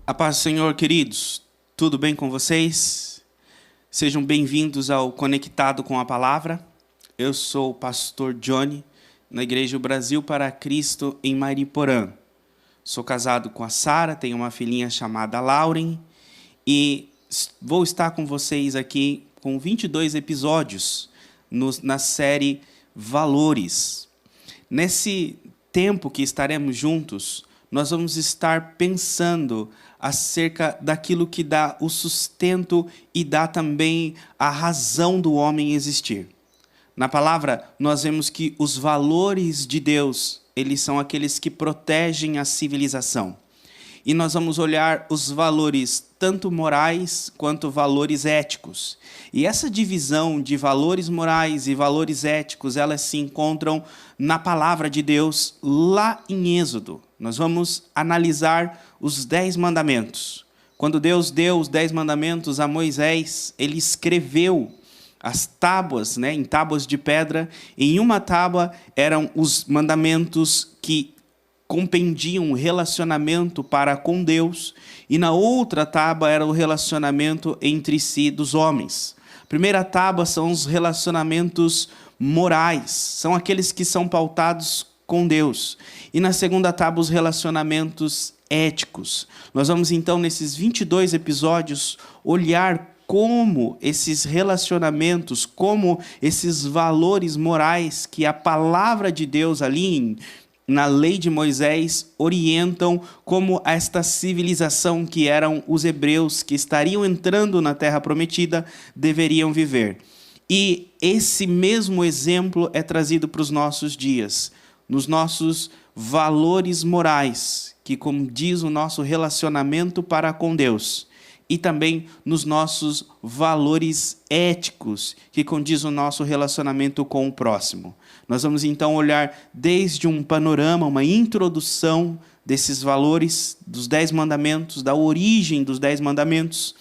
A paz do Senhor, queridos. Tudo bem com vocês? Sejam bem-vindos ao Conectado com a Palavra. Eu sou o pastor Johnny, na Igreja Brasil para Cristo, em Mariporã. Sou casado com a Sara, tenho uma filhinha chamada Lauren e vou estar com vocês aqui com 22 episódios na série Valores. Nesse tempo que estaremos juntos, nós vamos estar pensando acerca daquilo que dá o sustento e dá também a razão do homem existir. Na palavra, nós vemos que os valores de Deus, eles são aqueles que protegem a civilização. E nós vamos olhar os valores tanto morais quanto valores éticos. E essa divisão de valores morais e valores éticos, elas se encontram na palavra de Deus lá em Êxodo. Nós vamos analisar os 10 mandamentos. Quando Deus deu os 10 mandamentos a Moisés, ele escreveu as tábuas, em tábuas de pedra. Em uma tábua eram os mandamentos que compreendiam o relacionamento para com Deus, e na outra tábua era o relacionamento entre si dos homens. A primeira tábua são os relacionamentos morais, são aqueles que são pautados com Deus. E na segunda tábua, os relacionamentos éticos. Nós vamos então, nesses 22 episódios, olhar como esses relacionamentos, como esses valores morais que a palavra de Deus ali na lei de Moisés orientam como esta civilização que eram os hebreus que estariam entrando na terra prometida deveriam viver. E esse mesmo exemplo é trazido para os nossos dias, nos nossos valores morais, que como diz o nosso relacionamento para com Deus, e também nos nossos valores éticos, que condiz o nosso relacionamento com o próximo. Nós vamos então olhar desde um panorama, uma introdução desses valores, dos 10 mandamentos, da origem dos 10 mandamentos,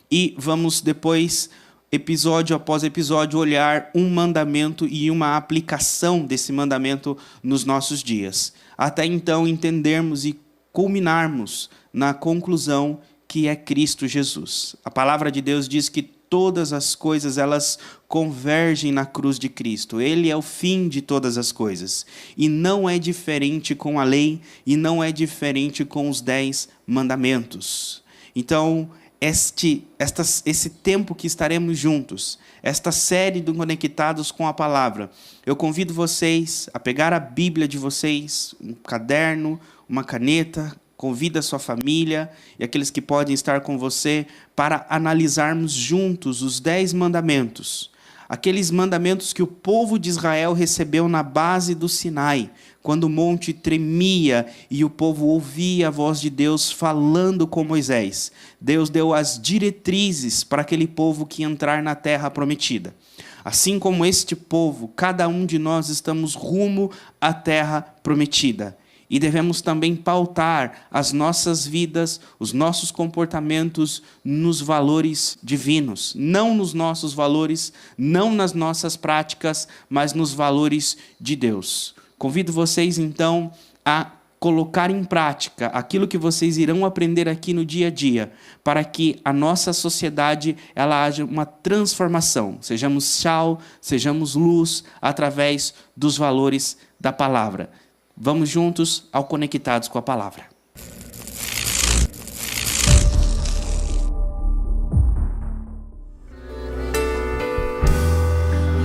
e vamos depois, episódio após episódio, olhar um mandamento e uma aplicação desse mandamento nos nossos dias, até então entendermos e culminarmos na conclusão que é Cristo Jesus. A palavra de Deus diz que todas as coisas, elas convergem na cruz de Cristo. Ele é o fim de todas as coisas. E não é diferente com a lei, e não é diferente com os 10 mandamentos. Então, esse tempo que estaremos juntos, esta série do Conectados com a Palavra, eu convido vocês a pegar a Bíblia de vocês, um caderno, uma caneta, convida a sua família e aqueles que podem estar com você para analisarmos juntos os 10 mandamentos. Aqueles mandamentos que o povo de Israel recebeu na base do Sinai, quando o monte tremia e o povo ouvia a voz de Deus falando com Moisés. Deus deu as diretrizes para aquele povo que ia entrar na terra prometida. Assim como este povo, cada um de nós estamos rumo à terra prometida. E devemos também pautar as nossas vidas, os nossos comportamentos nos valores divinos. Não nos nossos valores, não nas nossas práticas, mas nos valores de Deus. Convido vocês, então, a colocar em prática aquilo que vocês irão aprender aqui no dia a dia, para que a nossa sociedade ela haja uma transformação. Sejamos sal, sejamos luz, através dos valores da palavra. Vamos juntos ao Conectados com a Palavra.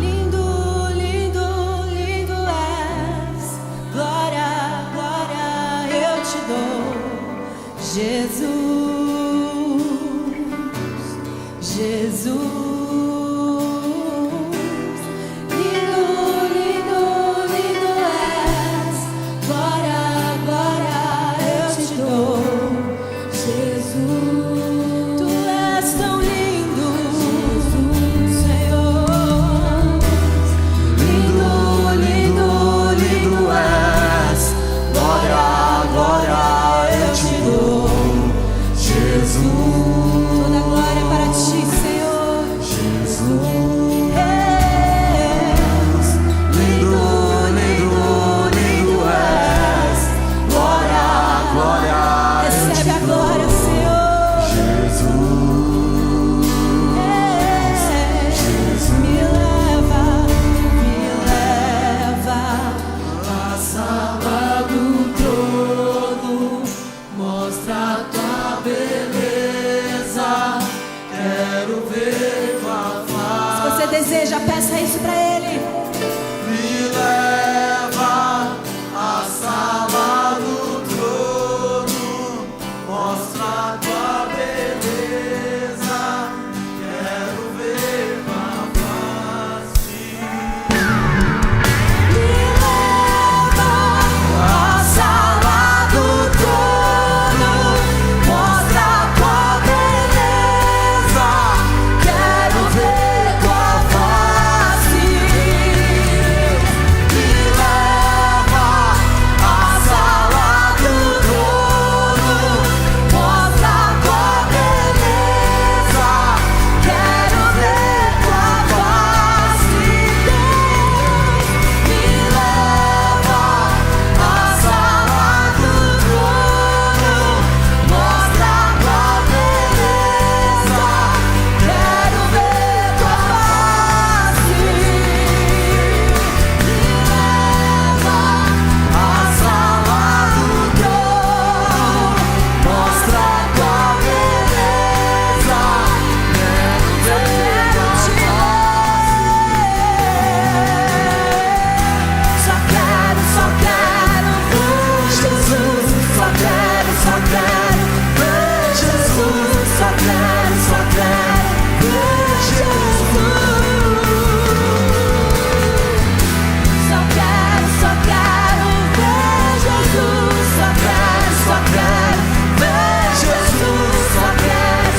Lindo, lindo, lindo és. Glória, glória eu te dou. Jesus, Jesus. Glória, glória Diga isso pra ele. Me leva à sala do trono, mostra a tua beleza, quero ver tua face. Me leva à sala do trono, mostra a tua beleza, quero ver tua face. Me leva à sala do trono, mostra a tua beleza, quero ver tua face. Me leva à sala do trono, mostra a tua beleza, quero ver tua face. Me leva à sala do trono, mostra a tua beleza, quero te ver. Só quero ver Jesus. Só quero ver Jesus. Só quero ver Jesus. Só quero ver Jesus. Só quero ver Jesus. Só quero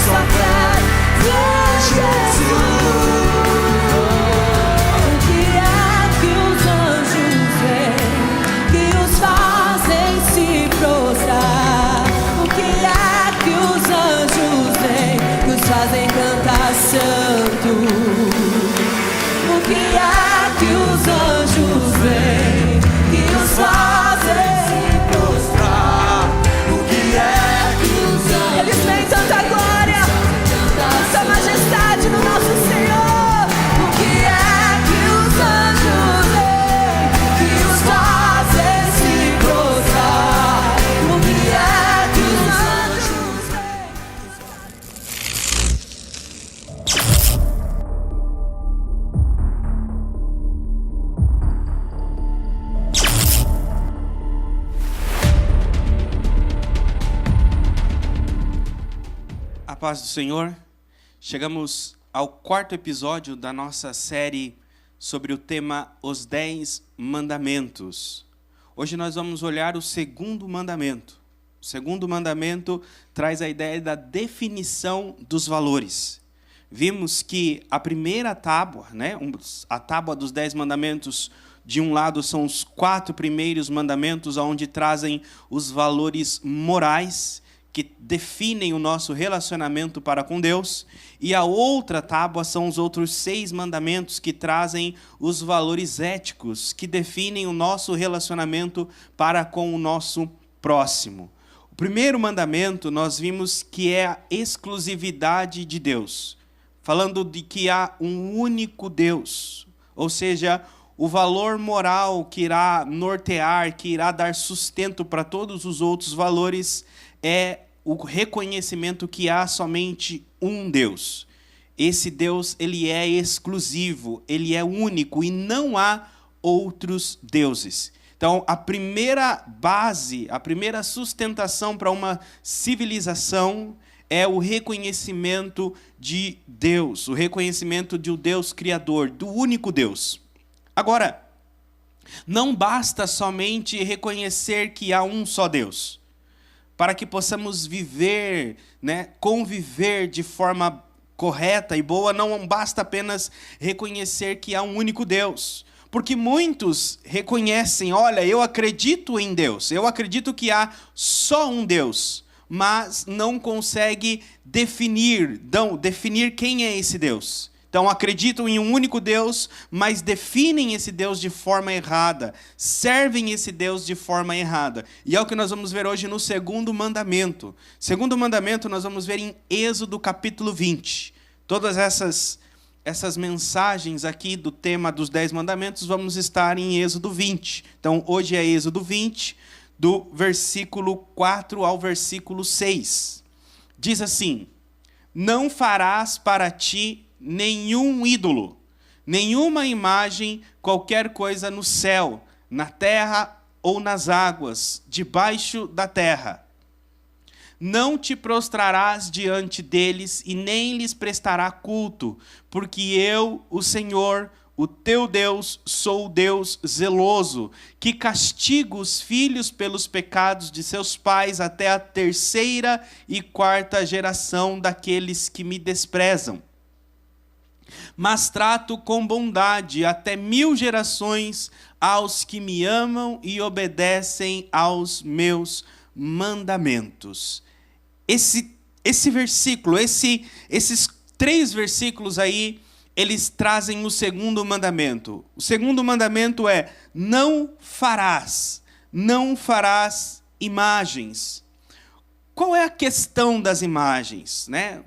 ver Jesus. O que é que os anjos veem que os fazem se prostrar? O que é que os anjos veem que os fazem cantar santo? O que é que os anjos veem que os fazem se prostrar? O que é que os anjos Eles veem tanta glória, tanta majestade no nosso Senhor. O que é que os anjos veem que os fazem se prostrar? O que é que os anjos veem? A paz do Senhor. Chegamos ao quarto episódio da nossa série sobre o tema Os 10 Mandamentos. Hoje nós vamos olhar o segundo mandamento. O segundo mandamento traz a ideia da definição dos valores. Vimos que a primeira tábua, a tábua dos 10 mandamentos, de um lado são os 4 primeiros mandamentos, onde trazem os valores morais, que definem o nosso relacionamento para com Deus, e a outra tábua são os outros 6 mandamentos que trazem os valores éticos, que definem o nosso relacionamento para com o nosso próximo. O primeiro mandamento nós vimos que é a exclusividade de Deus, falando de que há um único Deus, ou seja, o valor moral que irá nortear, que irá dar sustento para todos os outros valores é o reconhecimento que há somente um Deus. Esse Deus, ele é exclusivo, ele é único e não há outros deuses. Então, a primeira base, a primeira sustentação para uma civilização é o reconhecimento de Deus, o reconhecimento de um Deus criador, do único Deus. Agora, não basta somente reconhecer que há um só Deus. Para que possamos viver, conviver de forma correta e boa, não basta apenas reconhecer que há um único Deus. Porque muitos reconhecem, olha, eu acredito em Deus, eu acredito que há só um Deus, mas não consegue definir quem é esse Deus. Então acreditam em um único Deus, mas definem esse Deus de forma errada, servem esse Deus de forma errada. E é o que nós vamos ver hoje no segundo mandamento. Segundo mandamento nós vamos ver em Êxodo capítulo 20. Todas essas mensagens aqui do tema dos 10 mandamentos vamos estar em Êxodo 20. Então hoje é Êxodo 20, do versículo 4 ao versículo 6. Diz assim: não farás para ti nenhum ídolo, nenhuma imagem, qualquer coisa no céu, na terra ou nas águas, debaixo da terra. Não te prostrarás diante deles e nem lhes prestará culto, porque eu, o Senhor, o teu Deus, sou o Deus zeloso, que castigo os filhos pelos pecados de seus pais até a 3ª e 4ª geração daqueles que me desprezam. Mas trato com bondade até 1000 gerações aos que me amam e obedecem aos meus mandamentos. Esse versículo, esses 3 versículos aí, eles trazem o segundo mandamento. O segundo mandamento é: não farás imagens. Qual é a questão das imagens, né?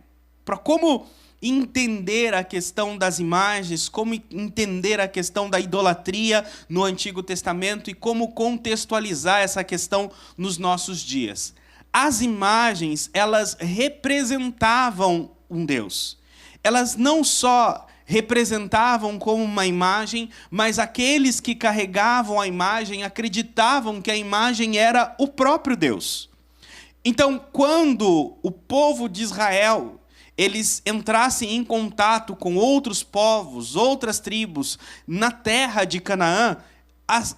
Para como entender a questão das imagens, como entender a questão da idolatria no Antigo Testamento e como contextualizar essa questão nos nossos dias. As imagens, elas representavam um Deus. Elas não só representavam como uma imagem, mas aqueles que carregavam a imagem acreditavam que a imagem era o próprio Deus. Então, quando o povo de Israel, eles entrassem em contato com outros povos, outras tribos, na terra de Canaã,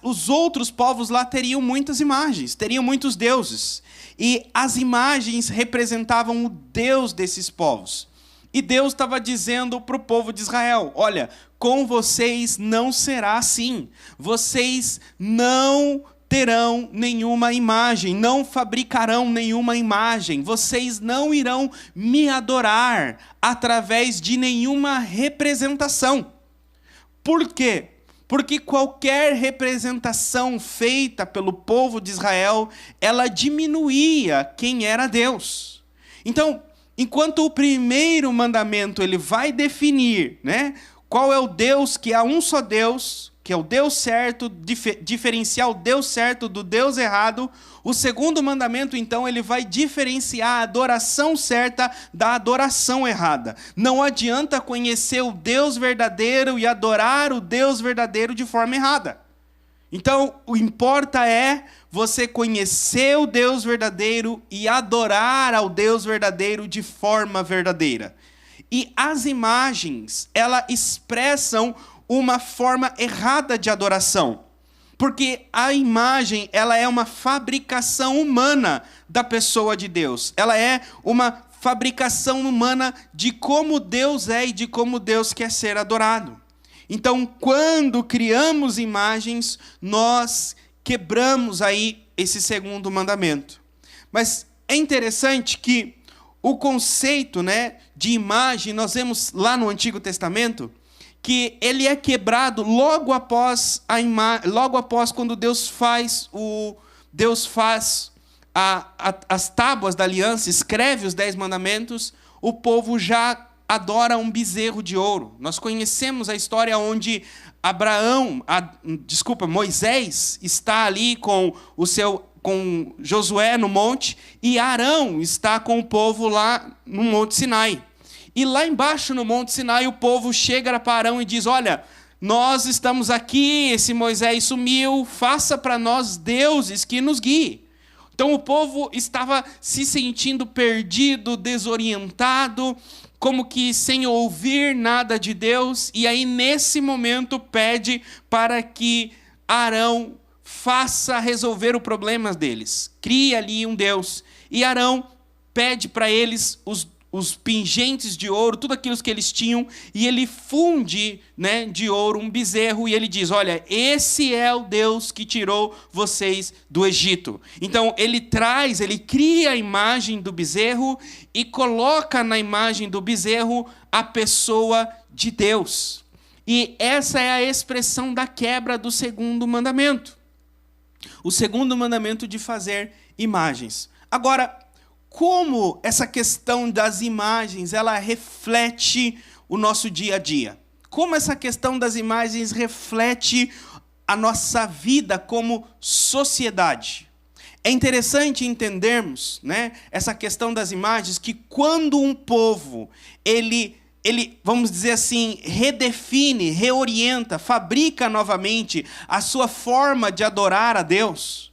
os outros povos lá teriam muitas imagens, teriam muitos deuses. E as imagens representavam o Deus desses povos. E Deus estava dizendo para o povo de Israel: olha, com vocês não será assim. Vocês não terão nenhuma imagem, não fabricarão nenhuma imagem. Vocês não irão me adorar através de nenhuma representação. Por quê? Porque qualquer representação feita pelo povo de Israel, ela diminuía quem era Deus. Então, enquanto o primeiro mandamento ele vai definir, né, qual é o Deus, que há um só Deus, que é o Deus certo, diferenciar o Deus certo do Deus errado, o segundo mandamento, então, ele vai diferenciar a adoração certa da adoração errada. Não adianta conhecer o Deus verdadeiro e adorar o Deus verdadeiro de forma errada. Então, o que importa é você conhecer o Deus verdadeiro e adorar ao Deus verdadeiro de forma verdadeira. E as imagens, elas expressam uma forma errada de adoração. Porque a imagem, ela é uma fabricação humana da pessoa de Deus. Ela é uma fabricação humana de como Deus é e de como Deus quer ser adorado. Então, quando criamos imagens, nós quebramos aí esse segundo mandamento. Mas é interessante que o conceito, né, de imagem, nós vemos lá no Antigo Testamento, que ele é quebrado logo após quando Deus faz as tábuas da aliança, escreve os 10 mandamentos, o povo já adora um bezerro de ouro. Nós conhecemos a história onde Moisés está ali com Josué no monte e Arão está com o povo lá no Monte Sinai. E lá embaixo no Monte Sinai o povo chega para Arão e diz: olha, nós estamos aqui, esse Moisés sumiu, faça para nós deuses que nos guiem. Então o povo estava se sentindo perdido, desorientado, como que sem ouvir nada de Deus, e aí nesse momento pede para que Arão faça resolver o problema deles, cria ali um Deus, e Arão pede para eles os pingentes de ouro, tudo aquilo que eles tinham, e ele funde, né, de ouro um bezerro, e ele diz: olha, esse é o Deus que tirou vocês do Egito. Então ele cria a imagem do bezerro e coloca na imagem do bezerro a pessoa de Deus. E essa é a expressão da quebra do segundo mandamento. O segundo mandamento de fazer imagens. Agora, como essa questão das imagens, ela reflete o nosso dia a dia? Como essa questão das imagens reflete a nossa vida como sociedade? É interessante entendermos, né, essa questão das imagens, que quando um povo ele ele, vamos dizer assim, redefine, reorienta, fabrica novamente a sua forma de adorar a Deus,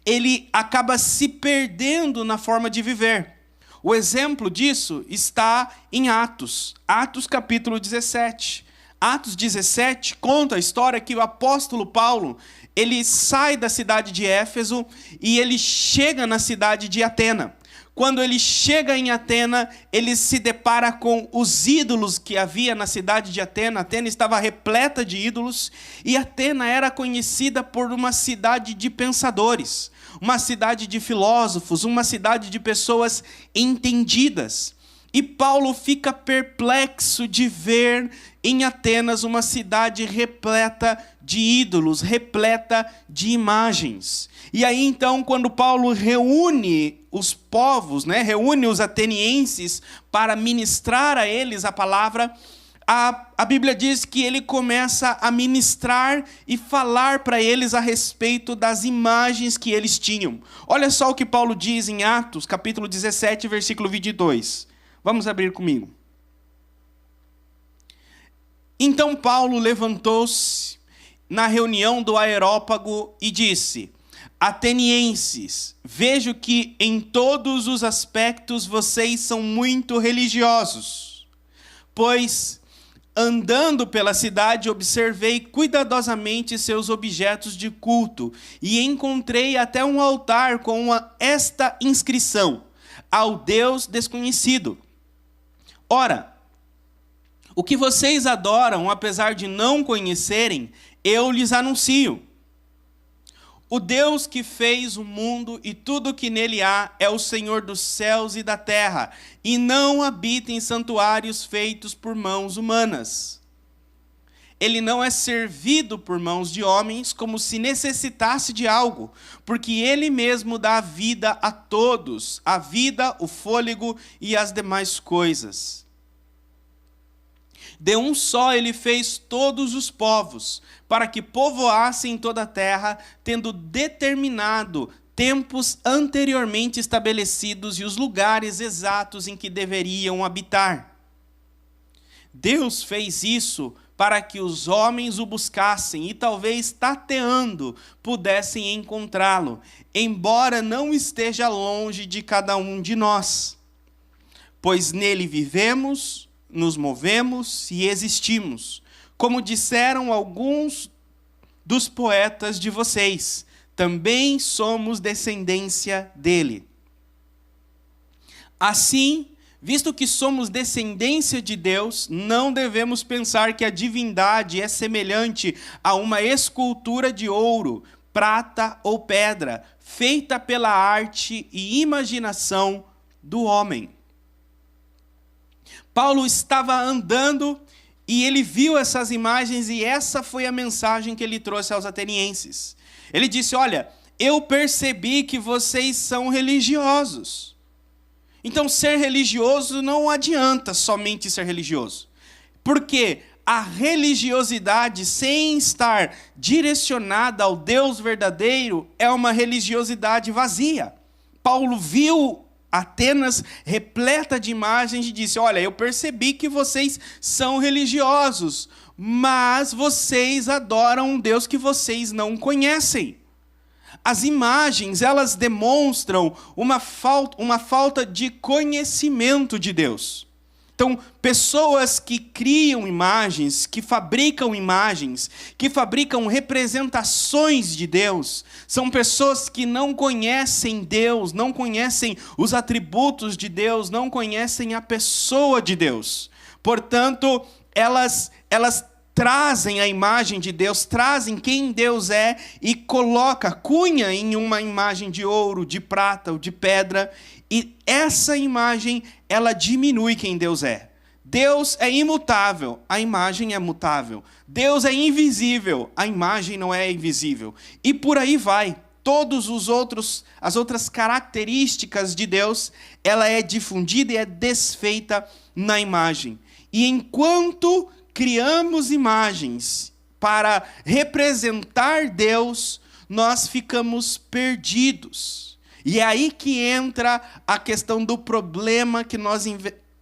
ele acaba se perdendo na forma de viver. O exemplo disso está em Atos capítulo 17. Atos 17 conta a história que o apóstolo Paulo, ele sai da cidade de Éfeso e ele chega na cidade de Atena. Quando ele chega em Atena, ele se depara com os ídolos que havia na cidade de Atena. Atena estava repleta de ídolos e Atena era conhecida por uma cidade de pensadores, uma cidade de filósofos, uma cidade de pessoas entendidas. E Paulo fica perplexo de ver em Atenas uma cidade repleta de ídolos, repleta de imagens. E aí então, quando Paulo reúne os povos, reúne os atenienses para ministrar a eles a palavra, a Bíblia diz que ele começa a ministrar e falar para eles a respeito das imagens que eles tinham. Olha só o que Paulo diz em Atos, capítulo 17, versículo 22. Vamos abrir comigo. Então Paulo levantou-se na reunião do Areópago e disse: Atenienses, vejo que em todos os aspectos vocês são muito religiosos, pois andando pela cidade, observei cuidadosamente seus objetos de culto e encontrei até um altar com esta inscrição: ao Deus desconhecido. Ora, o que vocês adoram, apesar de não conhecerem, eu lhes anuncio. O Deus que fez o mundo e tudo que nele há é o Senhor dos céus e da terra, e não habita em santuários feitos por mãos humanas. Ele não é servido por mãos de homens como se necessitasse de algo, porque ele mesmo dá vida a todos, a vida, o fôlego e as demais coisas. De um só ele fez todos os povos, para que povoassem toda a terra, tendo determinado tempos anteriormente estabelecidos e os lugares exatos em que deveriam habitar. Deus fez isso para que os homens o buscassem e talvez tateando pudessem encontrá-lo, embora não esteja longe de cada um de nós. Pois nele vivemos, nos movemos e existimos, como disseram alguns dos poetas de vocês, também somos descendência dele. Assim, visto que somos descendência de Deus, não devemos pensar que a divindade é semelhante a uma escultura de ouro, prata ou pedra, feita pela arte e imaginação do homem. Paulo estava andando e ele viu essas imagens e essa foi a mensagem que ele trouxe aos atenienses. Ele disse: olha, eu percebi que vocês são religiosos. Então ser religioso não adianta somente ser religioso. Porque a religiosidade sem estar direcionada ao Deus verdadeiro é uma religiosidade vazia. Paulo viu Atenas repleta de imagens e disse: olha, eu percebi que vocês são religiosos, mas vocês adoram um Deus que vocês não conhecem. As imagens, elas demonstram uma falta de conhecimento de Deus. Então, pessoas que criam imagens, que fabricam representações de Deus, são pessoas que não conhecem Deus, não conhecem os atributos de Deus, não conhecem a pessoa de Deus. Portanto, elas trazem a imagem de Deus, trazem quem Deus é e cunha em uma imagem de ouro, de prata ou de pedra, e essa imagem, ela diminui quem Deus é. Deus é imutável, a imagem é mutável. Deus é invisível, a imagem não é invisível. E por aí vai. As outras características de Deus, ela é difundida e é desfeita na imagem. E enquanto criamos imagens para representar Deus, nós ficamos perdidos. E é aí que entra a questão do problema que nós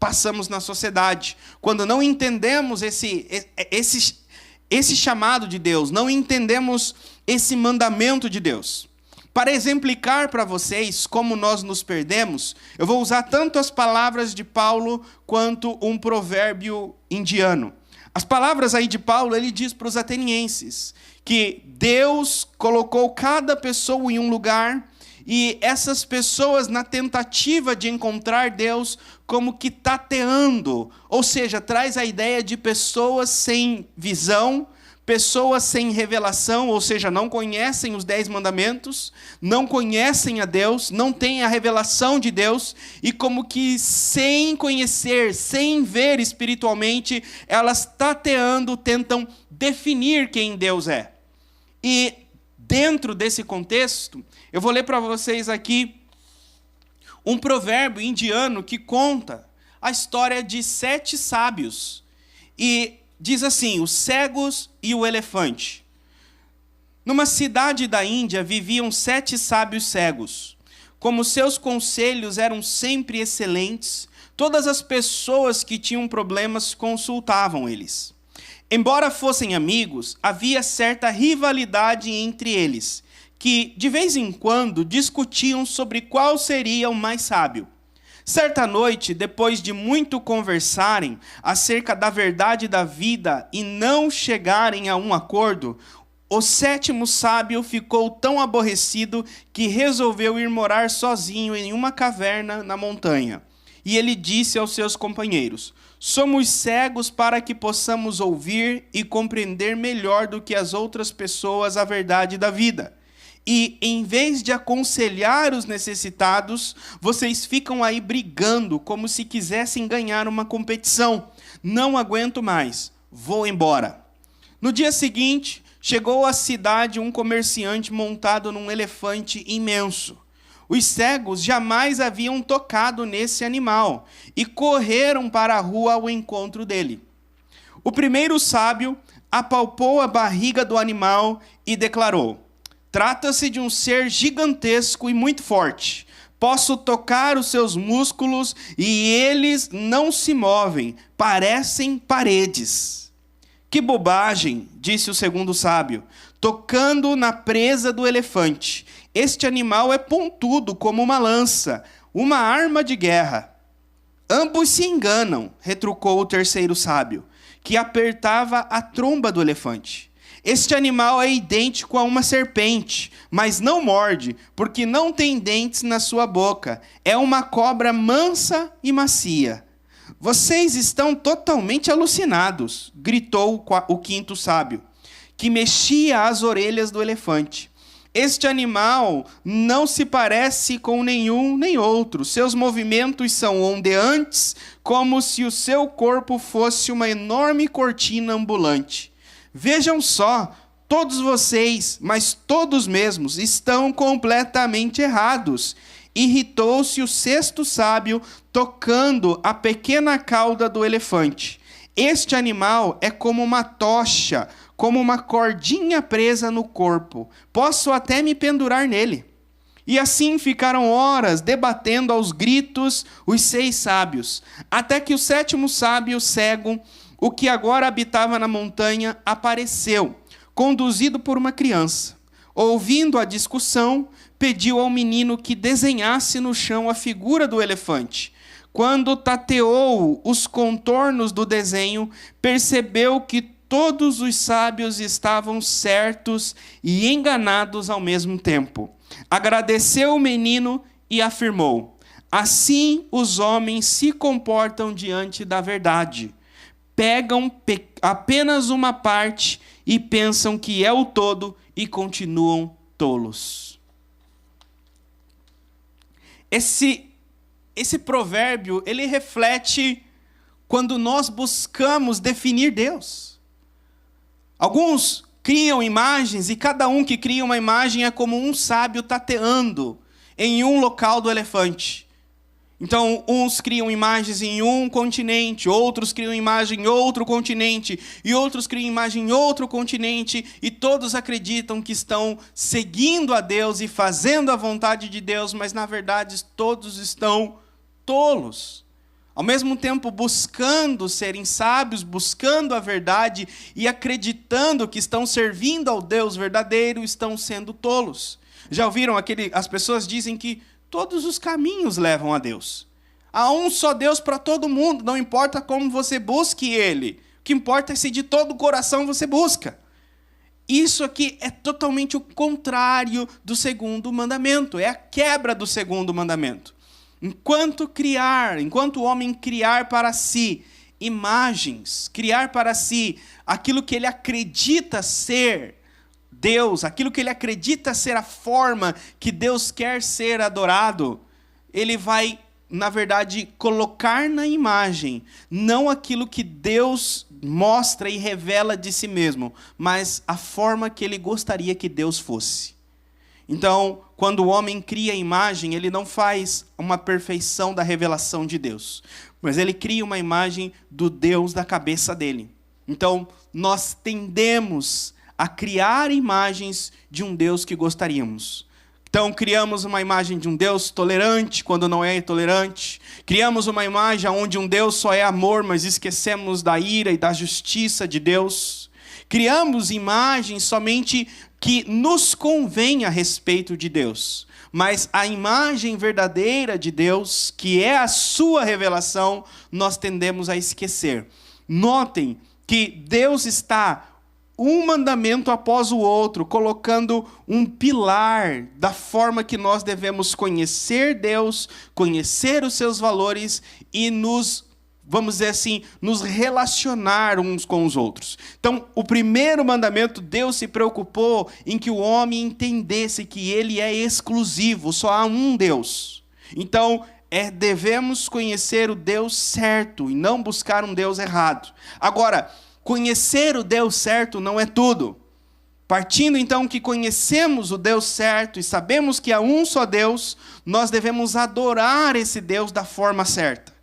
passamos na sociedade, quando não entendemos esse chamado de Deus, não entendemos esse mandamento de Deus. Para exemplificar para vocês como nós nos perdemos, eu vou usar tanto as palavras de Paulo quanto um provérbio indiano. As palavras aí de Paulo, ele diz para os atenienses que Deus colocou cada pessoa em um lugar e essas pessoas, na tentativa de encontrar Deus, como que tateando, ou seja, traz a ideia de pessoas sem visão, pessoas sem revelação, ou seja, não conhecem os 10 mandamentos, não conhecem a Deus, não têm a revelação de Deus, e como que sem conhecer, sem ver espiritualmente, elas tateando tentam definir quem Deus é. E dentro desse contexto, eu vou ler para vocês aqui um provérbio indiano que conta a história de 7 sábios. E diz assim: os cegos e o elefante. Numa cidade da Índia viviam 7 sábios cegos. Como seus conselhos eram sempre excelentes, todas as pessoas que tinham problemas consultavam eles. Embora fossem amigos, havia certa rivalidade entre eles, que de vez em quando discutiam sobre qual seria o mais sábio. Certa noite, depois de muito conversarem acerca da verdade da vida e não chegarem a um acordo, o 7º sábio ficou tão aborrecido que resolveu ir morar sozinho em uma caverna na montanha. E ele disse aos seus companheiros: somos cegos para que possamos ouvir e compreender melhor do que as outras pessoas a verdade da vida. E, em vez de aconselhar os necessitados, vocês ficam aí brigando como se quisessem ganhar uma competição. Não aguento mais, vou embora. No dia seguinte, chegou à cidade um comerciante montado num elefante imenso. Os cegos jamais haviam tocado nesse animal e correram para a rua ao encontro dele. O primeiro sábio apalpou a barriga do animal e declarou: trata-se de um ser gigantesco e muito forte. Posso tocar os seus músculos e eles não se movem, parecem paredes. Que bobagem, disse o segundo sábio, tocando na presa do elefante. Este animal é pontudo como uma lança, uma arma de guerra. Ambos se enganam, retrucou o terceiro sábio, que apertava a tromba do elefante. Este animal é idêntico a uma serpente, mas não morde, porque não tem dentes na sua boca. É uma cobra mansa e macia. Vocês estão totalmente alucinados, gritou o quinto sábio, que mexia as orelhas do elefante. Este animal não se parece com nenhum nem outro. Seus movimentos são ondeantes, como se o seu corpo fosse uma enorme cortina ambulante. Vejam só, todos vocês, mas todos mesmos, estão completamente errados. Irritou-se o sexto sábio, tocando a pequena cauda do elefante. Este animal é como uma tocha, como uma cordinha presa no corpo. Posso até me pendurar nele. E assim ficaram horas debatendo aos gritos os 6 sábios, até que o 7º sábio cego, o que agora habitava na montanha, apareceu, conduzido por uma criança. Ouvindo a discussão, pediu ao menino que desenhasse no chão a figura do elefante. Quando tateou os contornos do desenho, percebeu que todos os sábios estavam certos e enganados ao mesmo tempo. Agradeceu o menino e afirmou: assim os homens se comportam diante da verdade. Pegam apenas uma parte e pensam que é o todo e continuam tolos. Esse provérbio, ele reflete quando nós buscamos definir Deus. Alguns criam imagens e cada um que cria uma imagem é como um sábio tateando em um local do elefante. Então, uns criam imagens em um continente, outros criam imagem em outro continente, e outros criam imagem em outro continente, e todos acreditam que estão seguindo a Deus e fazendo a vontade de Deus, mas, na verdade, todos estão tolos. Ao mesmo tempo buscando serem sábios, buscando a verdade e acreditando que estão servindo ao Deus verdadeiro, estão sendo tolos. Já ouviram as pessoas dizem que todos os caminhos levam a Deus. Há um só Deus para todo mundo, não importa como você busque Ele. O que importa é se de todo o coração você busca. Isso aqui é totalmente o contrário do segundo mandamento, é a quebra do segundo mandamento. Enquanto o homem criar para si imagens, criar para si aquilo que ele acredita ser Deus, aquilo que ele acredita ser a forma que Deus quer ser adorado, ele vai, na verdade, colocar na imagem, não aquilo que Deus mostra e revela de si mesmo, mas a forma que ele gostaria que Deus fosse. Então, quando o homem cria a imagem, ele não faz uma perfeição da revelação de Deus, mas ele cria uma imagem do Deus da cabeça dele. Então, nós tendemos a criar imagens de um Deus que gostaríamos. Então, criamos uma imagem de um Deus tolerante quando não é tolerante. Criamos uma imagem onde um Deus só é amor, mas esquecemos da ira e da justiça de Deus. Criamos imagens somente que nos convém a respeito de Deus. Mas a imagem verdadeira de Deus, que é a sua revelação, nós tendemos a esquecer. Notem que Deus está um mandamento após o outro, colocando um pilar da forma que nós devemos conhecer Deus, conhecer os seus valores e vamos dizer assim, nos relacionar uns com os outros. Então, o primeiro mandamento, Deus se preocupou em que o homem entendesse que ele é exclusivo, só há um Deus. Então, devemos conhecer o Deus certo e não buscar um Deus errado. Agora, conhecer o Deus certo não é tudo. Partindo então que conhecemos o Deus certo e sabemos que há um só Deus, nós devemos adorar esse Deus da forma certa.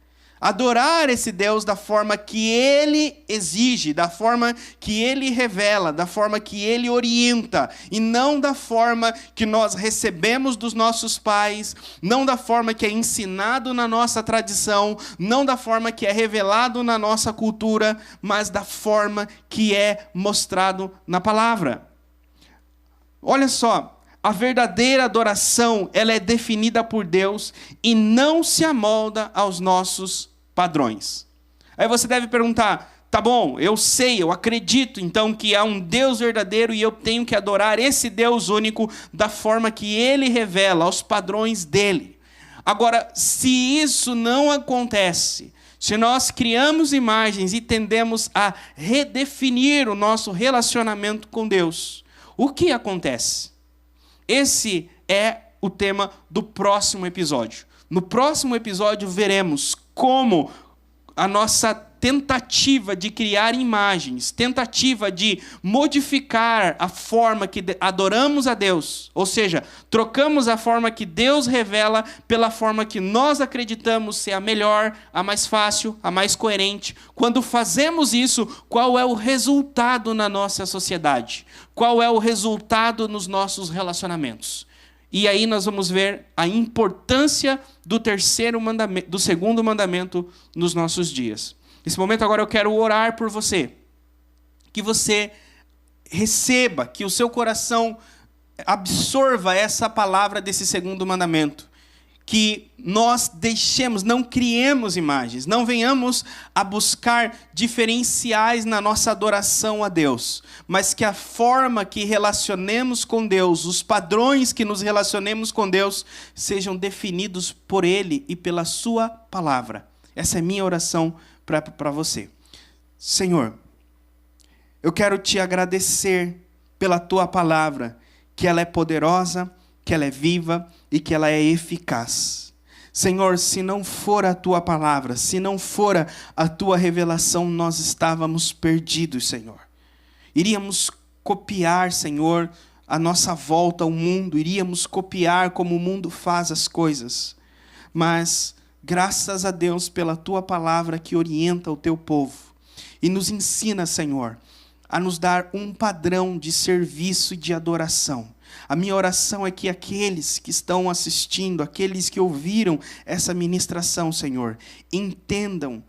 Adorar esse Deus da forma que Ele exige, da forma que Ele revela, da forma que Ele orienta, e não da forma que nós recebemos dos nossos pais, não da forma que é ensinado na nossa tradição, não da forma que é revelado na nossa cultura, mas da forma que é mostrado na palavra. Olha só. A verdadeira adoração, ela é definida por Deus e não se amolda aos nossos padrões. Aí você deve perguntar, tá bom, eu sei, eu acredito então que há um Deus verdadeiro e eu tenho que adorar esse Deus único da forma que Ele revela, aos padrões dEle. Agora, se isso não acontece, se nós criamos imagens e tendemos a redefinir o nosso relacionamento com Deus, o que acontece? Esse é o tema do próximo episódio. No próximo episódio veremos como a nossa tentativa de criar imagens, tentativa de modificar a forma que adoramos a Deus, ou seja, trocamos a forma que Deus revela pela forma que nós acreditamos ser a melhor, a mais fácil, a mais coerente. Quando fazemos isso, qual é o resultado na nossa sociedade? Qual é o resultado nos nossos relacionamentos? E aí nós vamos ver a importância do segundo mandamento nos nossos dias. Nesse momento agora eu quero orar por você. Que você receba, que o seu coração absorva essa palavra desse segundo mandamento. Que nós deixemos, não criemos imagens, não venhamos a buscar diferenciais na nossa adoração a Deus, mas que a forma que relacionemos com Deus, os padrões que nos relacionemos com Deus, sejam definidos por Ele e pela sua palavra. Essa é minha oração para você. Senhor, eu quero te agradecer pela tua palavra, que ela é poderosa, que ela é viva e que ela é eficaz. Senhor, se não for a tua palavra, se não for a tua revelação, nós estávamos perdidos, Senhor. Iríamos copiar, Senhor, a nossa volta ao mundo, iríamos copiar como o mundo faz as coisas. Mas, graças a Deus pela tua palavra que orienta o teu povo e nos ensina, Senhor, a nos dar um padrão de serviço e de adoração. A minha oração é que aqueles que estão assistindo, aqueles que ouviram essa ministração, Senhor, entendam,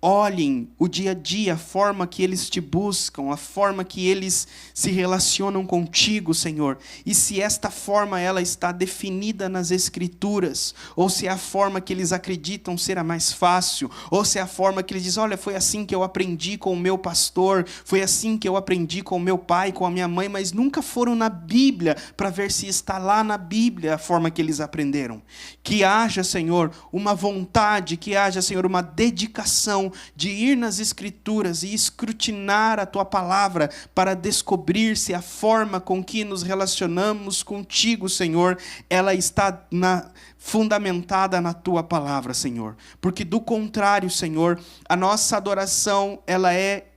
olhem o dia a dia, a forma que eles te buscam, a forma que eles se relacionam contigo, Senhor. E se esta forma ela está definida nas Escrituras, ou se é a forma que eles acreditam ser a mais fácil, ou se é a forma que eles dizem, olha, foi assim que eu aprendi com o meu pastor, foi assim que eu aprendi com o meu pai, com a minha mãe, mas nunca foram na Bíblia para ver se está lá na Bíblia a forma que eles aprenderam. Que haja, Senhor, uma vontade, que haja, Senhor, uma dedicação de ir nas Escrituras e escrutinar a Tua palavra para descobrir se a forma com que nos relacionamos contigo, Senhor, ela está fundamentada na Tua palavra, Senhor. Porque do contrário, Senhor, a nossa adoração, ela é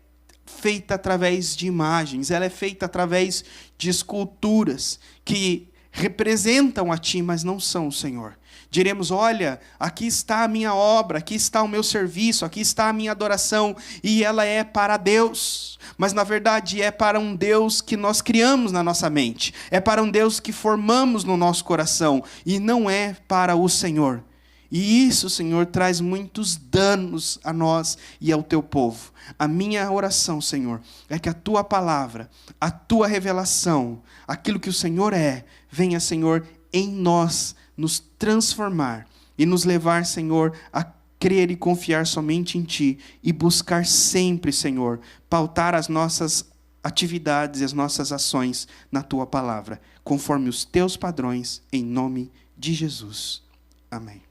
feita através de imagens, ela é feita através de esculturas que representam a Ti, mas não são o Senhor. Diremos, olha, aqui está a minha obra, aqui está o meu serviço, aqui está a minha adoração, e ela é para Deus. Mas na verdade é para um Deus que nós criamos na nossa mente, é para um Deus que formamos no nosso coração, e não é para o Senhor. E isso, Senhor, traz muitos danos a nós e ao Teu povo. A minha oração, Senhor, é que a Tua palavra, a Tua revelação, aquilo que o Senhor é, venha, Senhor, em nós, nos transformar e nos levar, Senhor, a crer e confiar somente em Ti e buscar sempre, Senhor, pautar as nossas atividades e as nossas ações na Tua palavra, conforme os Teus padrões, em nome de Jesus. Amém.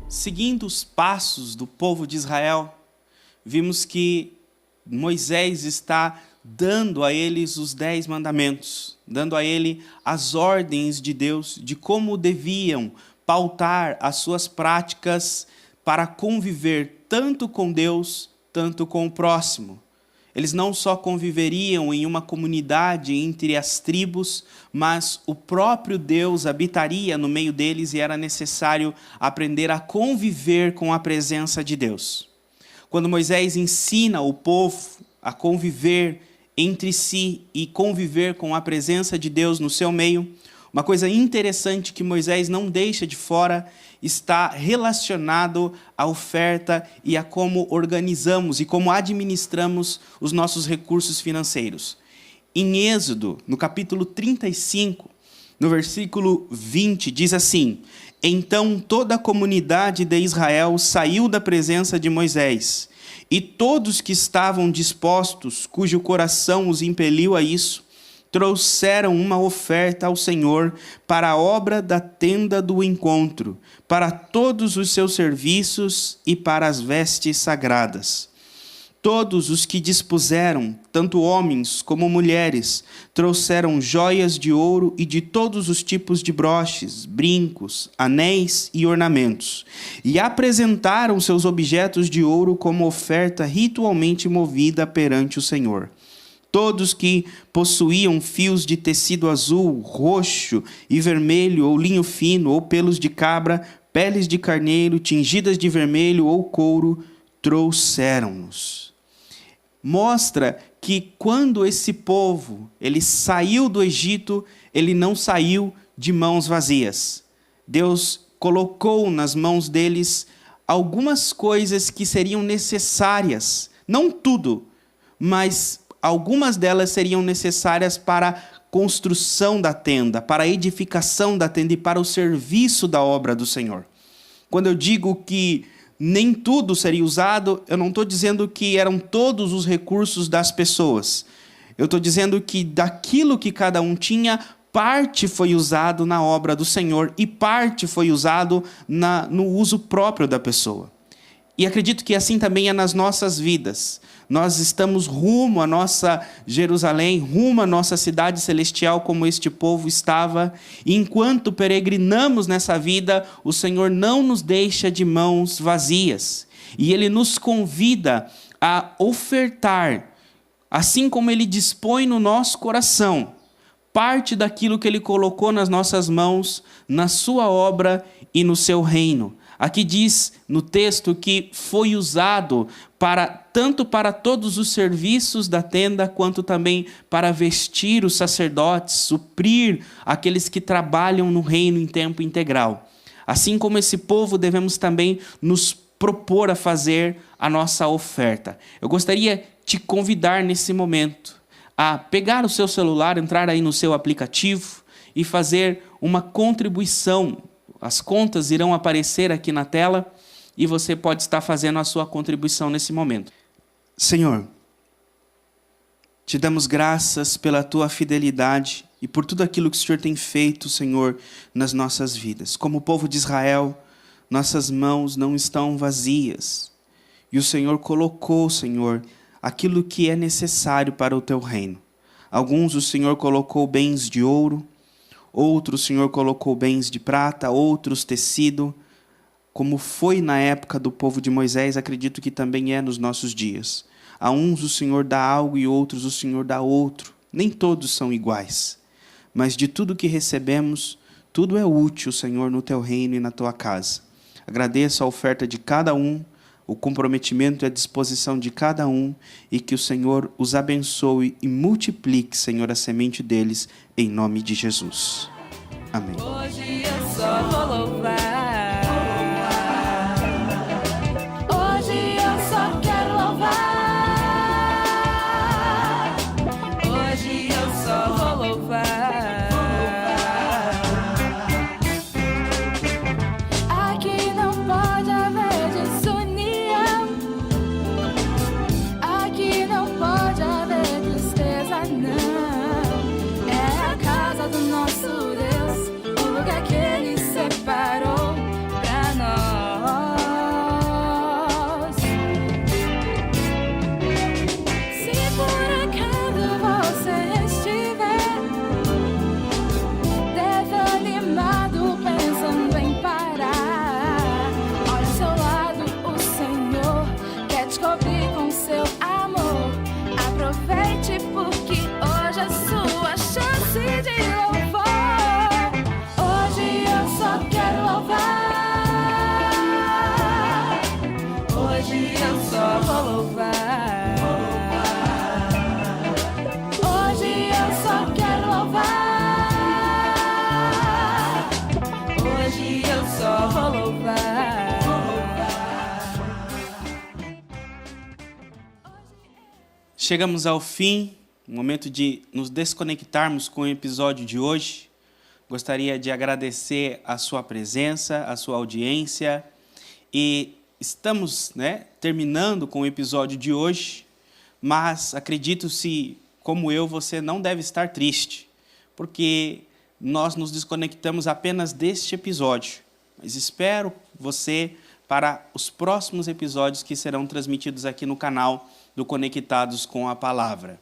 Seguindo os passos do povo de Israel, vimos que Moisés está dando a eles os 10 mandamentos, dando a ele as ordens de Deus, de como deviam pautar as suas práticas para conviver tanto com Deus, tanto com o próximo. Eles não só conviveriam em uma comunidade entre as tribos, mas o próprio Deus habitaria no meio deles e era necessário aprender a conviver com a presença de Deus. Quando Moisés ensina o povo a conviver entre si e conviver com a presença de Deus no seu meio, uma coisa interessante que Moisés não deixa de fora está relacionado à oferta e a como organizamos e como administramos os nossos recursos financeiros. Em Êxodo, no capítulo 35, no versículo 20, diz assim: Então toda a comunidade de Israel saiu da presença de Moisés, e todos que estavam dispostos, cujo coração os impeliu a isso, trouxeram uma oferta ao Senhor para a obra da tenda do encontro, para todos os seus serviços e para as vestes sagradas. Todos os que dispuseram, tanto homens como mulheres, trouxeram joias de ouro e de todos os tipos de broches, brincos, anéis e ornamentos, e apresentaram seus objetos de ouro como oferta ritualmente movida perante o Senhor. Todos que possuíam fios de tecido azul, roxo e vermelho, ou linho fino, ou pelos de cabra, peles de carneiro, tingidas de vermelho ou couro, trouxeram-nos. Mostra que quando esse povo ele saiu do Egito, ele não saiu de mãos vazias. Deus colocou nas mãos deles algumas coisas que seriam necessárias, não tudo, mas algumas delas seriam necessárias para a construção da tenda, para a edificação da tenda e para o serviço da obra do Senhor. Quando eu digo que nem tudo seria usado, eu não estou dizendo que eram todos os recursos das pessoas. Eu estou dizendo que daquilo que cada um tinha, parte foi usado na obra do Senhor e parte foi usado no uso próprio da pessoa. E acredito que assim também é nas nossas vidas. Nós estamos rumo à nossa Jerusalém, rumo à nossa cidade celestial, como este povo estava. E enquanto peregrinamos nessa vida, o Senhor não nos deixa de mãos vazias. E Ele nos convida a ofertar, assim como Ele dispõe no nosso coração, parte daquilo que Ele colocou nas nossas mãos, na sua obra e no seu reino. Aqui diz no texto que foi usado tanto para todos os serviços da tenda, quanto também para vestir os sacerdotes, suprir aqueles que trabalham no reino em tempo integral. Assim como esse povo, devemos também nos propor a fazer a nossa oferta. Eu gostaria de te convidar nesse momento a pegar o seu celular, entrar aí no seu aplicativo e fazer uma contribuição. As contas irão aparecer aqui na tela e você pode estar fazendo a sua contribuição nesse momento. Senhor, te damos graças pela tua fidelidade e por tudo aquilo que o Senhor tem feito, Senhor, nas nossas vidas. Como povo de Israel, nossas mãos não estão vazias. E o Senhor colocou, Senhor, aquilo que é necessário para o teu reino. Alguns o Senhor colocou bens de ouro, outros o Senhor colocou bens de prata, outros tecido. Como foi na época do povo de Moisés, acredito que também é nos nossos dias. A uns o Senhor dá algo e outros o Senhor dá outro. Nem todos são iguais. Mas de tudo que recebemos, tudo é útil, Senhor, no teu reino e na tua casa. Agradeço a oferta de cada um, o comprometimento e a disposição de cada um, e que o Senhor os abençoe e multiplique, Senhor, a semente deles, em nome de Jesus. Amém. Hoje eu só vou louvar. Hoje eu só quero louvar. Hoje eu só vou louvar. Aqui não pode haver desunião. Aqui não pode haver tristeza, não. É a casa do nosso Deus, o lugar que Ele separou pra nós. Se por acaso você estiver desanimado, pensando em parar, olha ao seu lado, o Senhor quer te cobrir com seu amor. Aproveite, porque hoje é sua chance de louvor. Hoje eu só quero louvar. Hoje eu só vou louvar. Hoje eu só quero louvar. Hoje eu só vou louvar. Chegamos ao fim, momento de nos desconectarmos com o episódio de hoje. Gostaria de agradecer a sua presença, a sua audiência. E estamos, terminando com o episódio de hoje, mas acredito se, como eu, você não deve estar triste, porque nós nos desconectamos apenas deste episódio. Mas espero você para os próximos episódios que serão transmitidos aqui no canal do Conectados com a Palavra.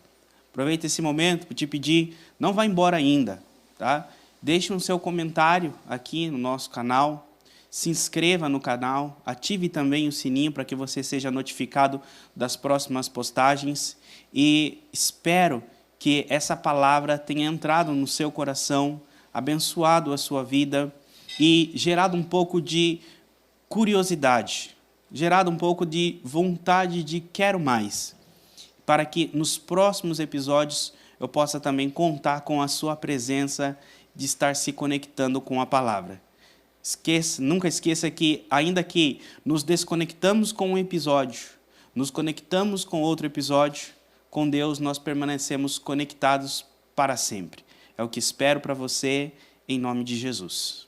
Aproveita esse momento para te pedir, não vá embora ainda, tá? Deixe um seu comentário aqui no nosso canal, se inscreva no canal, ative também o sininho para que você seja notificado das próximas postagens e espero que essa palavra tenha entrado no seu coração, abençoado a sua vida e gerado um pouco de curiosidade, gerado um pouco de vontade de quero mais, para que nos próximos episódios eu possa também contar com a sua presença de estar se conectando com a palavra. Nunca esqueça que, ainda que nos desconectamos com um episódio, nos conectamos com outro episódio, com Deus nós permanecemos conectados para sempre. É o que espero para você, em nome de Jesus.